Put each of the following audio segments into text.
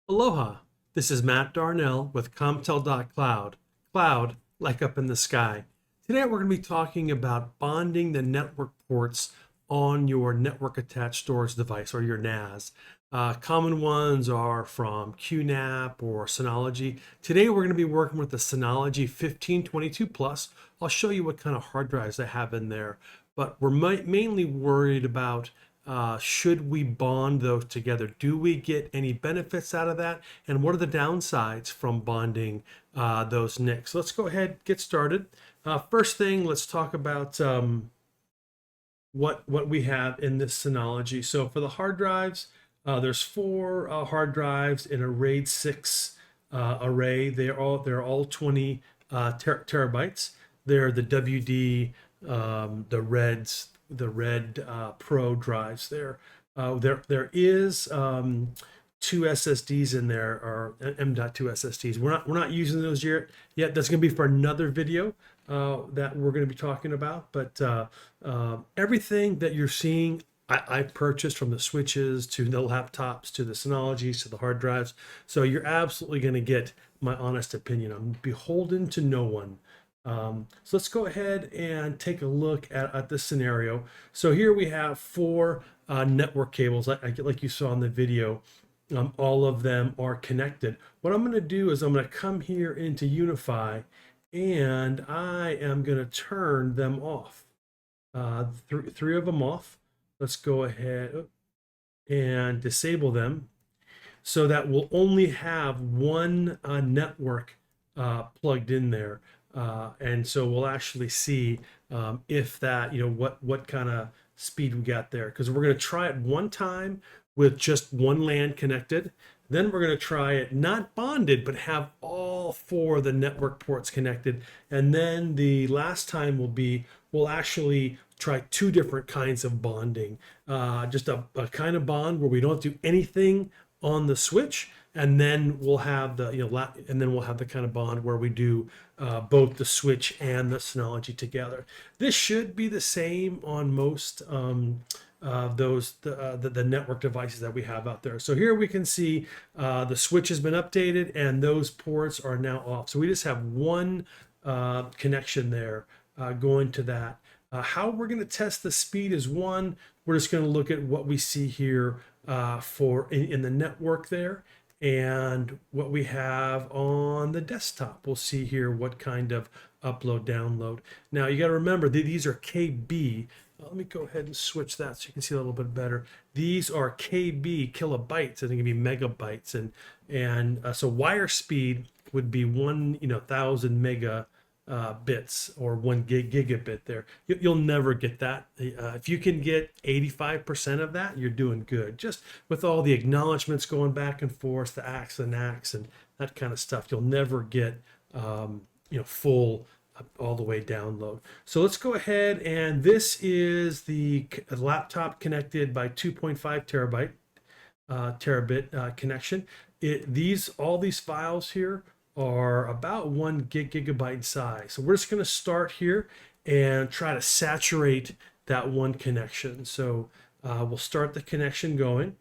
Aloha, this is Matt Darnell with ComTel.Cloud, cloud like up in the sky. Today we're going to be talking about bonding the network ports on your network attached storage device or your NAS. Common ones are from QNAP or Synology. Today we're going to be working with the Synology 1522 Plus. I'll show you what kind of hard drives I have in there, but we're mainly worried about should we bond those together? Do we get any benefits out of that? And what are the downsides from bonding those NICs? Let's go ahead, get started. First thing, let's talk about what we have in this Synology. So for the hard drives, there's four hard drives in a RAID 6 array. They're all 20 terabytes. They're the WD, the red Pro drives there. There is two SSDs in there, or M.2 SSDs. We're not using those yet. That's going to be for another video that we're going to be talking about. But everything that you're seeing, I purchased, from the switches to the laptops to the Synologies to the hard drives. So you're absolutely going to get my honest opinion. I'm beholden to no one. So let's go ahead and take a look at this scenario. So here we have four network cables, like you saw in the video. All of them are connected. What I'm going to do is I'm going to come here into Unify, and I am going to turn them off. Three of them off. Let's go ahead and disable them so that we'll only have one network plugged in there. And so we'll actually see if that, what kind of speed we got there. Because we're going to try it one time with just one LAN connected. Then we're going to try it not bonded, but have all four of the network ports connected. And then the last time we'll actually try two different kinds of bonding. Just a kind of bond where we don't do anything on the switch, and then we'll have the kind of bond where we do both the switch and the Synology together. This should be the same on most the network devices that we have out there. So here we can see the switch has been updated and those ports are now off. So we just have one connection there going to that. How we're going to test the speed is one, we're just going to look at what we see here in the network there, and what we have on the desktop. We'll see here what kind of upload, download. Now you got to remember that these are KB. Let me go ahead and switch that so you can see a little bit better. These are KB, kilobytes, and they can be megabytes, and so wire speed would be 1,000 mega bits, or 1 gigabit there. You'll never get that. If you can get 85% of that, you're doing good. Just with all the acknowledgments going back and forth, the ACKs and NACKs and that kind of stuff, you'll never get full all the way download. So let's go ahead, and this is the laptop connected by 2.5 terabit connection. All these files here are about 1 gigabyte in size. So we're just going to start here and try to saturate that one connection. So we'll start the connection going,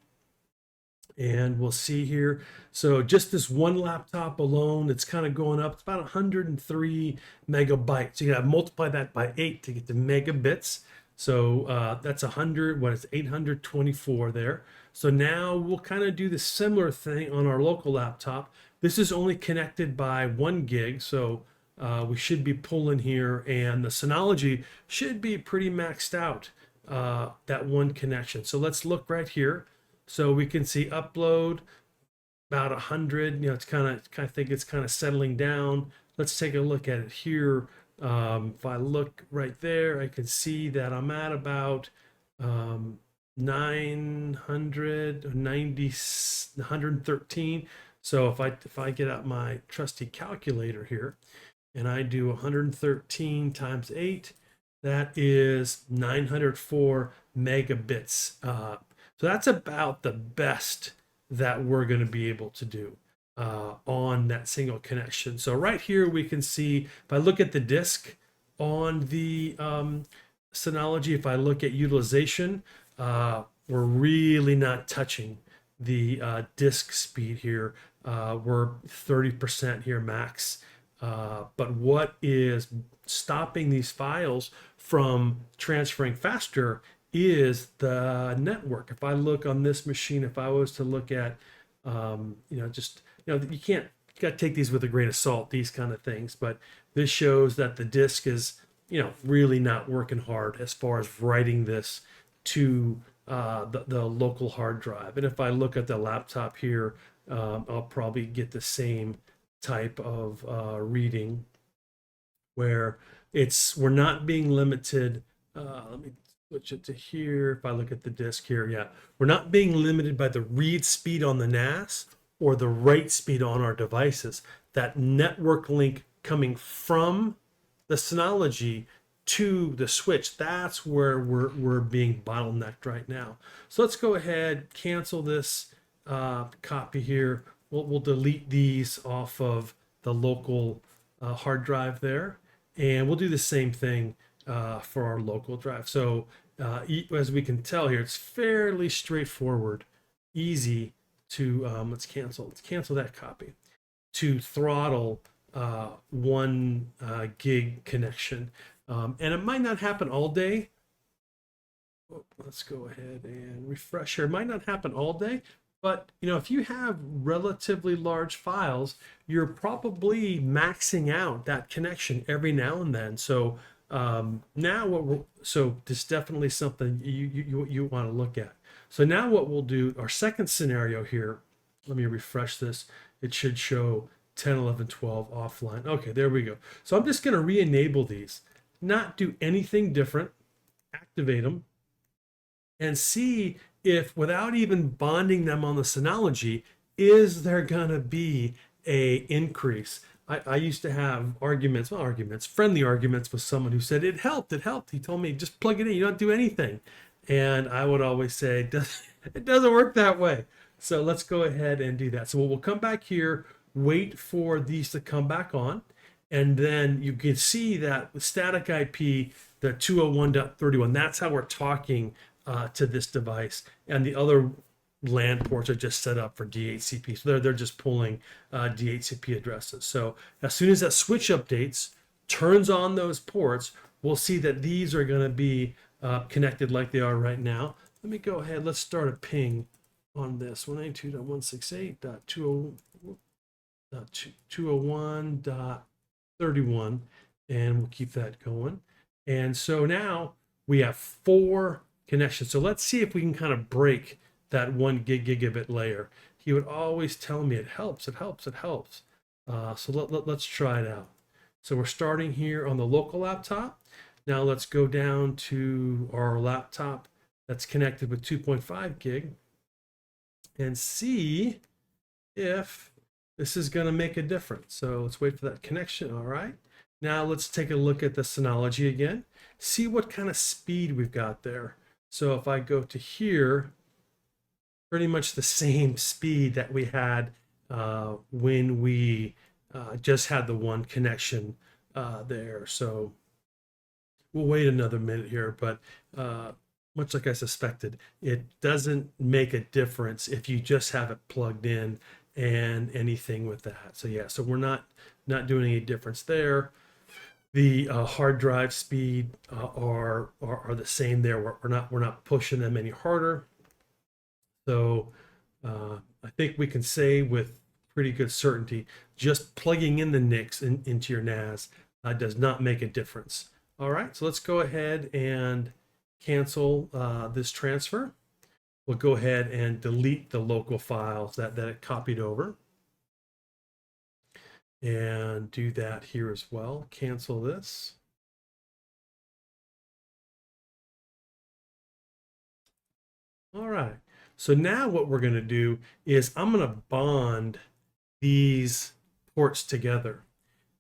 and we'll see here. So just this one laptop alone, it's kind of going up. It's about 103 megabytes. So you got to multiply that by 8 to get to megabits. So that's 824 there. So now we'll kind of do the similar thing on our local laptop. This is only connected by 1 gig, so we should be pulling here, and the Synology should be pretty maxed out, that one connection. So let's look right here. So we can see upload about 100. It's kind of think it's kind of settling down. Let's take a look at it here. If I look right there, I can see that I'm at about 113. So if I get out my trusty calculator here, and I do 113 times 8, that is 904 megabits. So that's about the best that we're going to be able to do on that single connection. So right here we can see, if I look at the disk on the Synology, if I look at utilization, we're really not touching the disk speed here. We're 30% here max. But what is stopping these files from transferring faster is the network. If I look on this machine, if I was to look at, just, you can't, you got to take these with a grain of salt, these kind of things. But this shows that the disk is, really not working hard as far as writing this to the local hard drive. And if I look at the laptop here, I'll probably get the same type of reading where we're not being limited. Let me switch it to here. If I look at the disk here, yeah, we're not being limited by the read speed on the NAS or the write speed on our devices. That network link coming from the Synology to the switch, that's where we're being bottlenecked right now. So let's go ahead, cancel this copy here. We'll delete these off of the local hard drive there, and we'll do the same thing for our local drive. So as we can tell here, it's fairly straightforward, easy to let's cancel that copy, to throttle 1 gig connection. And it might not happen all day. Let's go ahead and refresh here. It might not happen all day, but if you have relatively large files, you're probably maxing out that connection every now and then. So so this is definitely something you want to look at. So now what we'll do, our second scenario here, let me refresh this. It should show 10, 11, 12 offline. Okay, there we go. So I'm just going to re-enable these, not do anything different, activate them, and see if, without even bonding them on the Synology, is there going to be a increase. I used to have friendly arguments with someone who said it helped. He told me, just plug it in, you don't do anything. And I would always say, it doesn't work that way. So let's go ahead and do that. So we'll come back here, wait for these to come back on, and then you can see that with static IP, the 201.31, that's how we're talking to this device, and the other LAN ports are just set up for DHCP. So they're just pulling DHCP addresses. So as soon as that switch updates, turns on those ports, we'll see that these are going to be connected like they are right now. Let me go ahead. Let's start a ping on this 192.168.201.31, and we'll keep that going. And so now we have 4 connections. So let's see if we can kind of break that 1 gigabit layer. He would always tell me it helps. So let's try it out. So we're starting here on the local laptop. Now let's go down to our laptop that's connected with 2.5 gig and see if this is going to make a difference. So let's wait for that connection. All right. Now let's take a look at the Synology again. See what kind of speed we've got there. So if I go to here, pretty much the same speed that we had when we just had the 1 connection there. So we'll wait another minute here, but much like I suspected, it doesn't make a difference if you just have it plugged in and anything with that. So yeah, so we're not doing any difference there. The hard drive speed are the same there. We're not pushing them any harder. So I think we can say with pretty good certainty, just plugging in the NICs into your NAS does not make a difference. All right, so let's go ahead and cancel this transfer. We'll go ahead and delete the local files that it copied over. And do that here as well. Cancel this. All right. So now what we're going to do is I'm going to bond these ports together.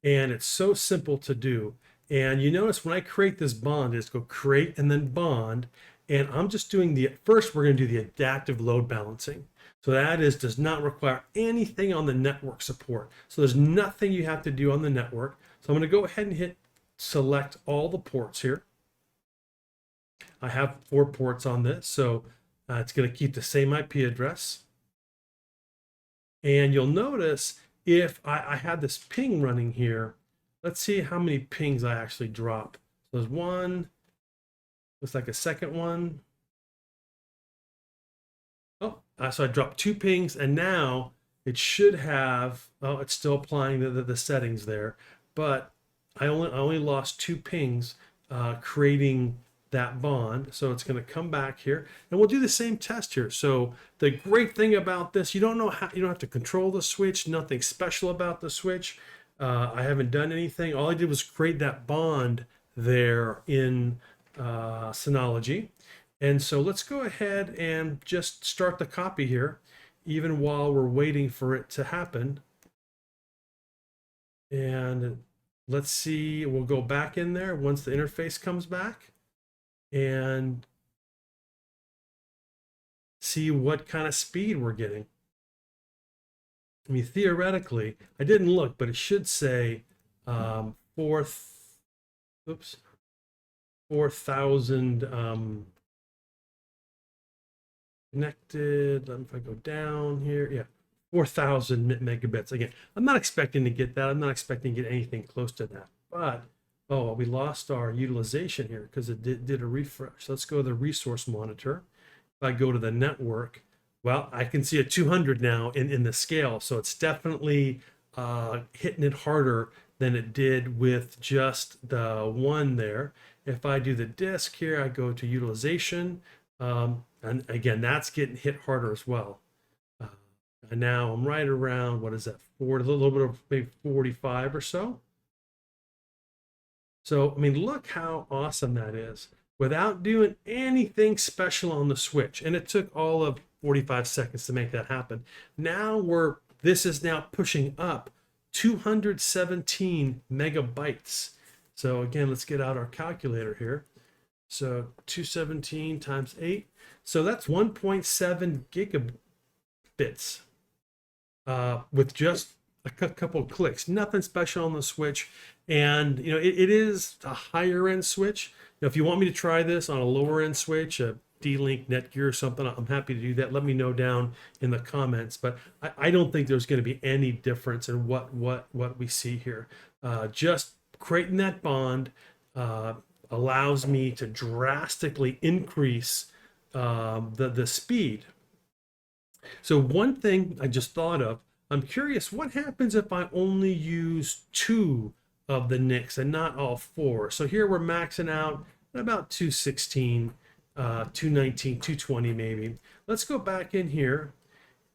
And it's so simple to do. And you notice when I create this bond, it's go create and then bond. And I'm just doing first we're going to do the adaptive load balancing. So that does not require anything on the network support. So there's nothing you have to do on the network. So I'm going to go ahead and hit select all the ports here. I have 4 ports on this, so it's going to keep the same IP address. And you'll notice if I had this ping running here, let's see how many pings I actually drop. So there's one, looks like a second one. Oh, so I dropped 2 pings, and now it should have, oh, it's still applying the settings there, but I only lost 2 pings creating that bond. So it's going to come back here, and we'll do the same test here. So the great thing about this, you don't have to control the switch, nothing special about the switch. I haven't done anything. All I did was create that bond there in Synology. And so let's go ahead and just start the copy here, even while we're waiting for it to happen. And let's see, we'll go back in there once the interface comes back and see what kind of speed we're getting. I mean, theoretically, I didn't look, but it should say 4,000 connected. If I go down here, yeah, 4,000 megabits. Again, I'm not expecting to get that. I'm not expecting to get anything close to that. But, oh, we lost our utilization here because it did a refresh. Let's go to the resource monitor. If I go to the network, well, I can see a 200 now in the scale. So it's definitely hitting it harder than it did with just the one there. If I do the disk here, I go to utilization. And again, that's getting hit harder as well. And now I'm right around, what is that, a little bit of maybe 45 or so. So, I mean, look how awesome that is without doing anything special on the switch. And it took all of 45 seconds to make that happen. Now this is now pushing up 217 megabytes. So again, let's get out our calculator here. So 217 times 8. So that's 1.7 gigabits with just a couple of clicks. Nothing special on the switch. And you know, it is a higher end switch. Now, if you want me to try this on a lower end switch, a D-Link, Netgear or something, I'm happy to do that. Let me know down in the comments. But I don't think there's going to be any difference in what we see here. Just creating that bond allows me to drastically increase the speed. So one thing I just thought of, I'm curious, what happens if I only use 2 of the NICs and not all 4? So here we're maxing out at about 216, 219, 220 maybe. Let's go back in here,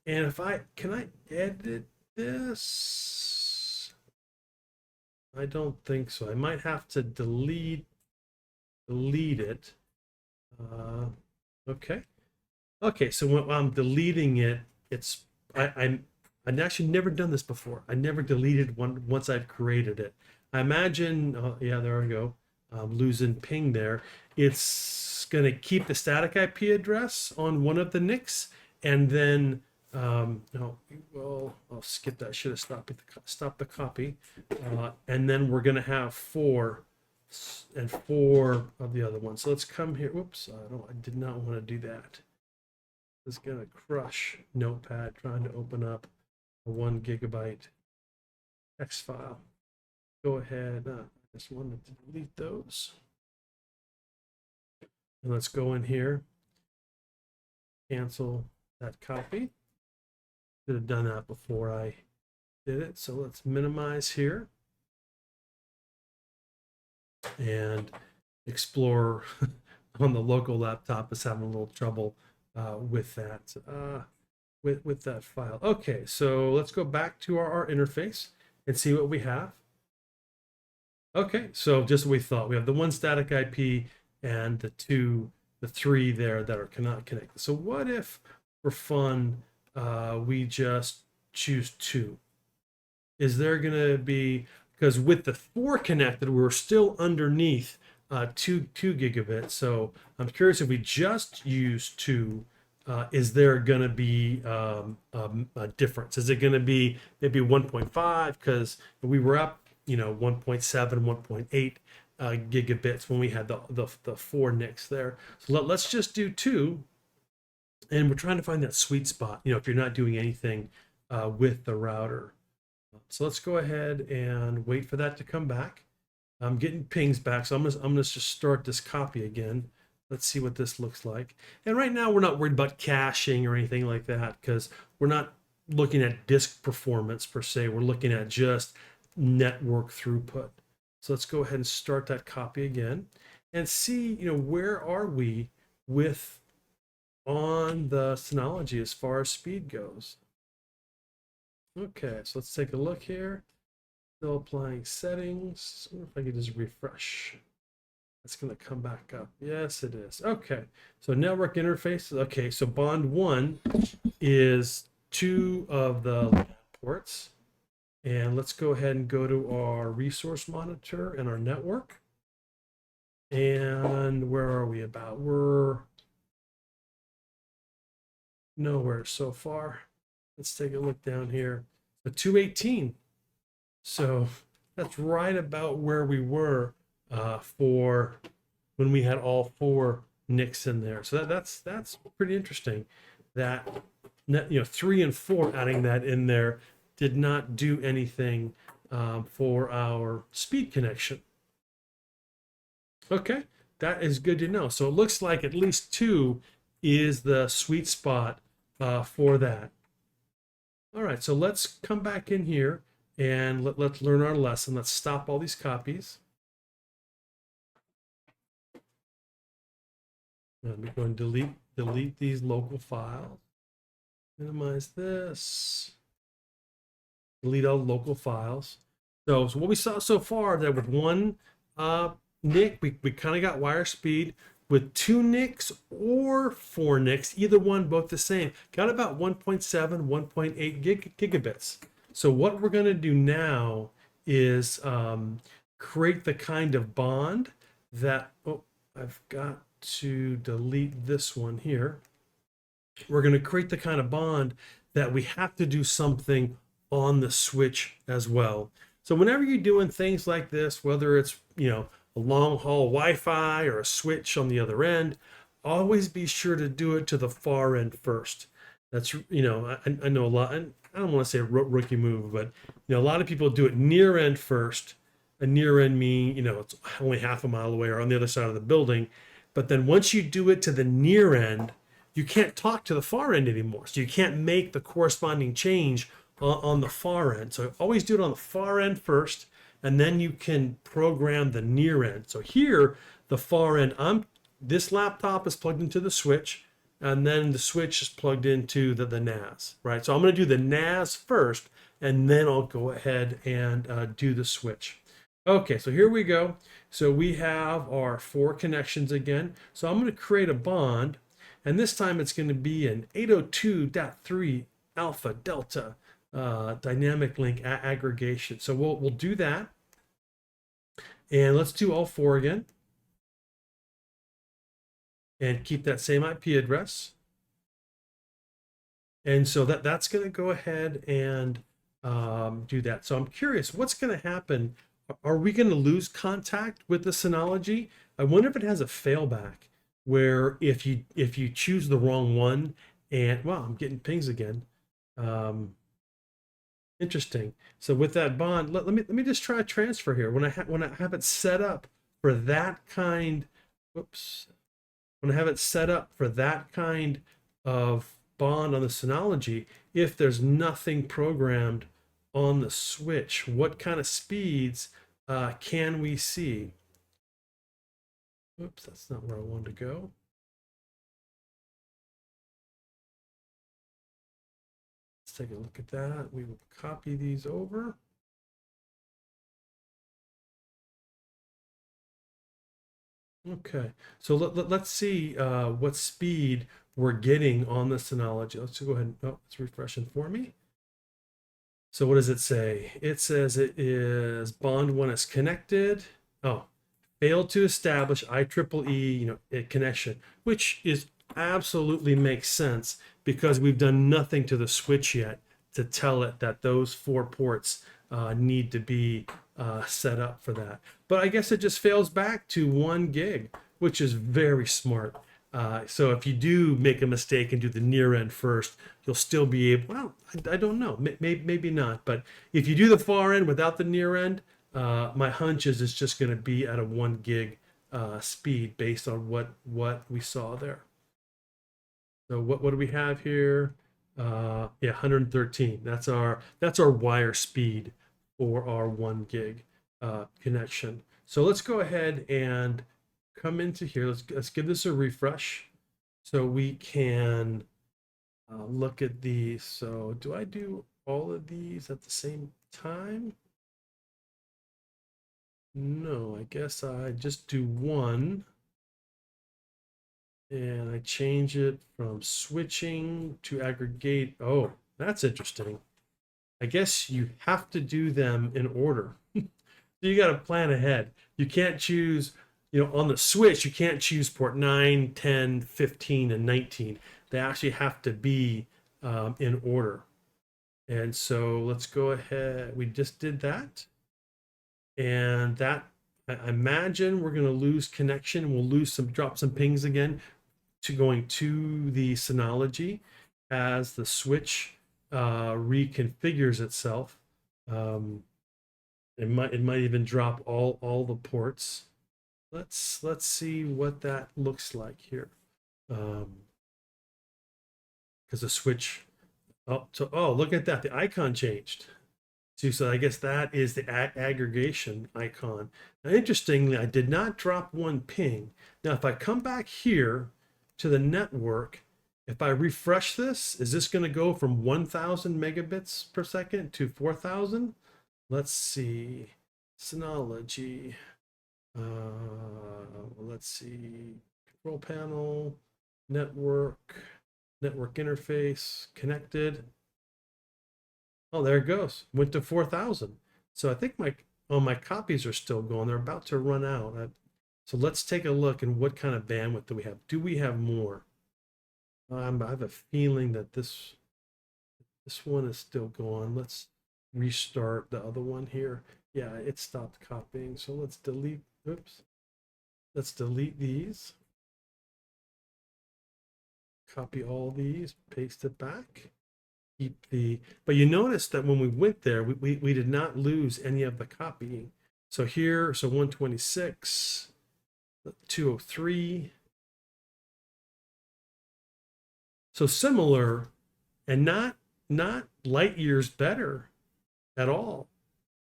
and can I edit this? I don't think so. I might have to delete it. Okay, so when I'm deleting it, I've actually never done this before. I never deleted one once I've created it. I imagine, oh, yeah, there we go. I'm losing ping there. It's going to keep the static IP address on one of the NICs, and then no, well, I'll skip that. Should have stopped the copy, and then we're going to have 4 and 4 of the other ones. So let's come here. Whoops, I did not want to do that. It's gonna crush Notepad trying to open up a 1 gigabyte text file. Go ahead. I just wanted to delete those. And let's go in here. Cancel that copy. Should have done that before I did it. So let's minimize here. And Explorer on the local laptop is having a little trouble with that file. Okay, so let's go back to our interface and see what we have. Okay, so just what we thought. We have the 1 static IP and the 3 there that are not connected. So what if, for fun, we just choose 2? Is there going to be, because with the 4 connected, we're still underneath 2 gigabits. So I'm curious if we just use 2, is there going to be a difference? Is it going to be maybe 1.5? Because we were up, 1.7, 1.8 gigabits when we had the 4 NICs there. So let's just do 2. And we're trying to find that sweet spot. If you're not doing anything with the router. So let's go ahead and wait for that to come back. I'm getting pings back, so I'm gonna just start this copy again. Let's see what this looks like. And right now we're not worried about caching or anything like that because we're not looking at disk performance per se. We're looking at just network throughput. So let's go ahead and start that copy again and see, where are we with on the Synology as far as speed goes. Okay, so let's take a look here. Still applying settings. I wonder if I could just refresh. It's going to come back up. Yes, it is. Okay, so network interfaces. Okay, so bond 1 is 2 of the ports. And let's go ahead and go to our resource monitor and our network. And where are we about? We're nowhere so far. Let's take a look down here. The 218. So that's right about where we were for when we had all 4 NICs in there. So that's pretty interesting. That 3 and 4 adding that in there did not do anything for our speed connection. Okay, that is good to know. So it looks like at least 2 is the sweet spot for that. All right, so let's come back in here and let's learn our lesson. Let's stop all these copies. Let me go and delete these local files. Minimize this. Delete all local files. So what we saw so far, that with 1 NIC, we kind of got wire speed. With 2 NICs or 4 NICs, either one, both the same, got about 1.7, 1.8 gigabits. So what we're going to do now is create the kind of bond that, I've got to delete this one here. We're going to create the kind of bond that we have to do something on the switch as well. So whenever you're doing things like this, whether it's, a long haul Wi-Fi or a switch on the other end, always be sure to do it to the far end first. That's, I know a lot, and I don't want to say a rookie move, but, a lot of people do it near end first. A near end meaning, it's only half a mile away or on the other side of the building. But then once you do it to the near end, you can't talk to the far end anymore. So you can't make the corresponding change on the far end. So always do it on the far end first, and then you can program the near end. So here, the far end, this laptop is plugged into the switch, and then the switch is plugged into the NAS, right? So I'm going to do the NAS first, and then I'll go ahead and do the switch. Okay, so here we go. So we have our 4 connections again. So I'm going to create a bond, and this time it's going to be an 802.3 alpha delta dynamic link aggregation. So we'll do that, and let's do all 4 again, and keep that same IP address. And so that's going to go ahead and do that. So I'm curious, what's going to happen? Are we going to lose contact with the Synology? I wonder if it has a failback where if you choose the wrong one, and wow, I'm getting pings again. Interesting. So with that bond, let me just try a transfer here. When I have it set up for that kind, when I have it set up for that kind of bond on the Synology, if there's nothing programmed on the switch, what kind of speeds can we see? Oops, that's not where I wanted to go. Let's take a look at that. We will copy these over. Okay, so let's see what speed we're getting on the Synology. Let's go ahead and, it's refreshing for me. So what does it say? It says it is bond 1 is connected. Oh, failed to establish IEEE, connection, which is absolutely makes sense because we've done nothing to the switch yet to tell it that those 4 ports need to be set up for that. But I guess it just fails back to 1 gig, which is very smart. So if you do make a mistake and do the near end first, you'll still be able, well, I don't know, maybe not. But if you do the far end without the near end, my hunch is it's just going to be at a 1 gig speed based on what we saw there. So what do we have here? Yeah, 113. That's our wire speed for our 1 gig connection. So let's go ahead and come into here. Let's give this a refresh so we can look at these. So do I do all of these at the same time? No, I guess I just do one. And I change it from switching to aggregate. Oh, that's interesting. I guess you have to do them in order. So you got to plan ahead. You can't choose, on the switch, you can't choose port 9, 10, 15, and 19. They actually have to be in order. And so let's go ahead. We just did that. And that, I imagine we're going to lose connection. We'll drop some pings again to going to the Synology as the switch reconfigures itself. It might even drop all the ports. Let's see what that looks like here. Because the switch, look at that, the icon changed. So I guess that is the aggregation icon. Now, interestingly, I did not drop one ping. Now, if I come back here to the network, if I refresh this, is this going to go from 1,000 megabits per second to 4,000? Let's see. Synology. Let's see. Control panel, network interface, connected. Oh, there it goes. Went to 4,000. So I think my copies are still going. They're about to run out. So let's take a look and what kind of bandwidth do we have? Do we have more? I have a feeling that this one is still going. Let's restart the other one here. Yeah, it stopped copying. So let's delete. Oops. Let's delete these. Copy all these. Paste it back. But you notice that when we went there, we did not lose any of the copying. So here, 126, 203. So similar and not light years better at all.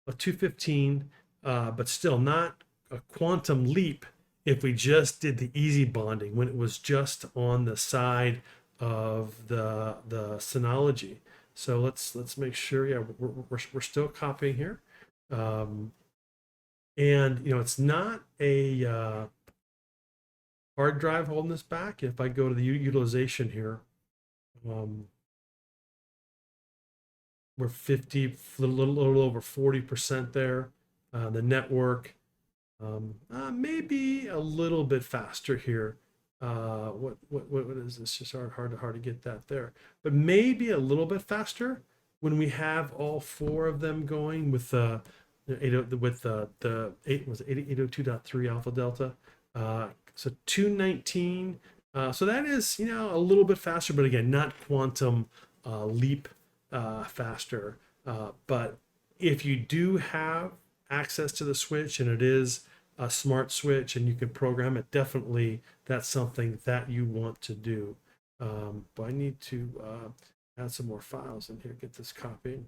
A 215, but still not a quantum leap if we just did the easy bonding when it was just on the side of the Synology. So let's make sure, yeah, we're still copying here. And it's not a hard drive holding this back. If I go to the utilization here, we're 50, a little over 40% there. The network, maybe a little bit faster here. What is this? Just hard to get that there, but maybe a little bit faster when we have all four of them going with the 802.3 alpha delta. So 219. So that is a little bit faster, but again, not quantum leap faster. But if you do have access to the switch and it is a smart switch and you can program it, definitely that's something that you want to do. But I need to add some more files in here, get this copied.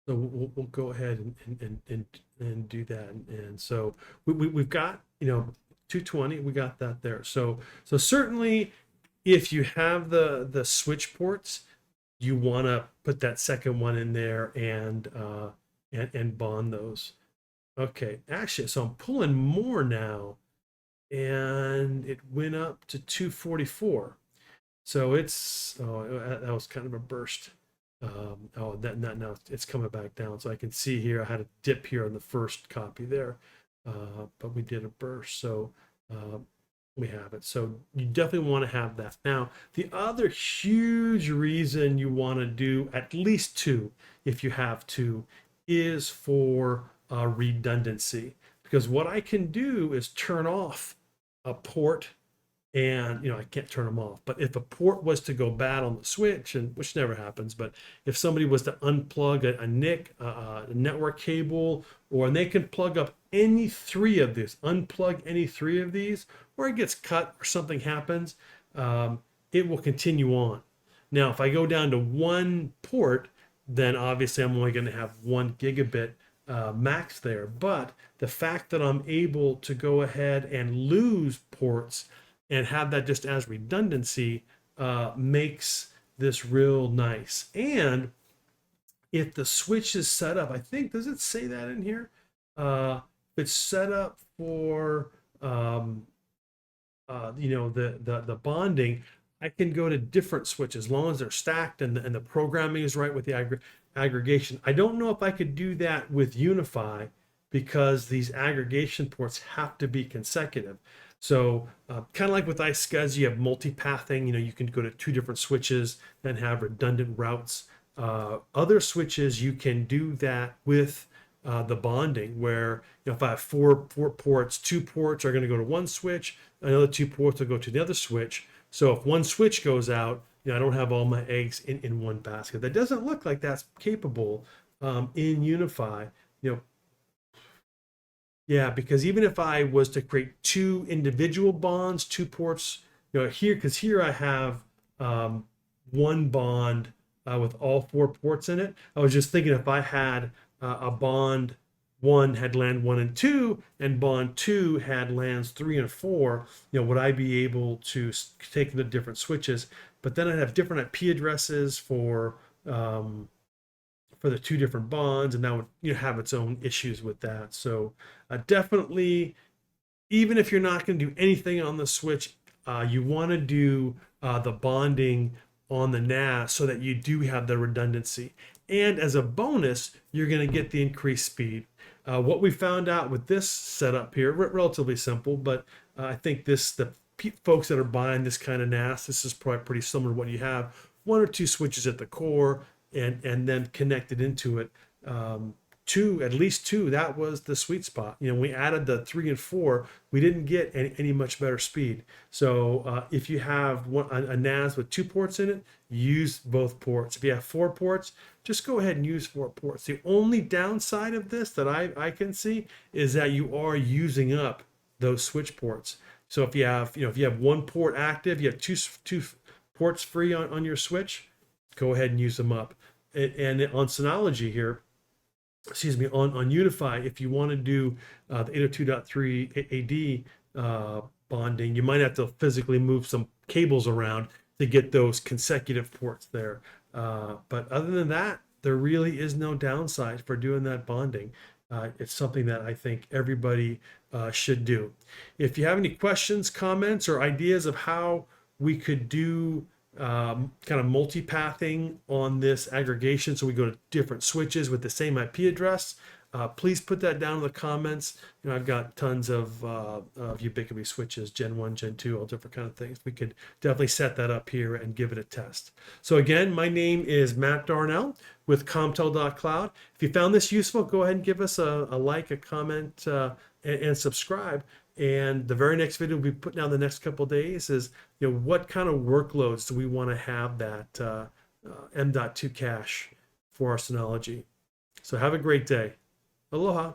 So we'll go ahead and do that. And so we've got 220, we got that there. So certainly if you have the switch ports, you want to put that second one in there and bond those. Okay, actually, so I'm pulling more now, and it went up to 244. So that was kind of a burst. Now it's coming back down. So I can see here I had a dip here on the first copy there, but we did a burst. So we have it. So you definitely want to have that. Now, the other huge reason you want to do at least two, if you have to, is for redundancy. because what I can do is turn off a port, and I can't turn them off. But if a port was to go bad on the switch, and which never happens, but if somebody was to unplug a NIC, a network cable, or they can plug up any three of these, unplug any three of these, or it gets cut or something happens, it will continue on. Now, if I go down to one port, then obviously I'm only going to have 1 gigabit max there. But the fact that I'm able to go ahead and lose ports and have that just as redundancy makes this real nice. And if the switch is set up, I think, does it say that in here? If it's set up for the bonding, I can go to different switches as long as they're stacked and the programming is right with the aggregation. I don't know if I could do that with Unify because these aggregation ports have to be consecutive. So kind of like with iSCSI, you have multipathing. You can go to 2 different switches and have redundant routes. Other switches, you can do that with the bonding, where if I have four ports, 2 ports are going to go to one switch, another 2 ports will go to the other switch. So if one switch goes out, I don't have all my eggs in one basket. That doesn't look like that's capable in Unify. Yeah, because even if I was to create 2 individual bonds, 2 ports, here, because here I have one bond with all 4 ports in it. I was just thinking if I had a bond 1 had LAN 1 and 2, and bond 2 had LANs 3 and 4, would I be able to take the different switches? But then I'd have different IP addresses for the 2 different bonds, and that would have its own issues with that. So definitely, even if you're not going to do anything on the switch, you want to do the bonding on the NAS so that you do have the redundancy. And as a bonus, you're going to get the increased speed. What we found out with this setup here, relatively simple, but I think the folks that are buying this kind of NAS, this is probably pretty similar to what you have. 1 or 2 switches at the core, and then connected into it. At least two, that was the sweet spot. We added the 3 and 4, we didn't get any much better speed. So if you have a NAS with 2 ports in it, use both ports. If you have 4 ports, just go ahead and use 4 ports. The only downside of this that I can see is that you are using up those switch ports. So if you have 1 port active, you have two ports free on your switch, go ahead and use them up. And on Synology here, on Unify, if you want to do the 802.3 AD bonding, you might have to physically move some cables around to get those consecutive ports there. But other than that, there really is no downside for doing that bonding. It's something that I think everybody should do. If you have any questions, comments, or ideas of how we could do kind of multipathing on this aggregation, so we go to different switches with the same IP address, please put that down in the comments. I've got tons of Ubiquity switches, Gen 1, Gen 2, all different kind of things. We could definitely set that up here and give it a test. So again, my name is Matt Darnell with ComTel.Cloud. If you found this useful, go ahead and give us a like, a comment, and subscribe. And the very next video we'll be putting out in the next couple of days is, what kind of workloads do we want to have that M.2 cache for our Synology? So have a great day. Aloha.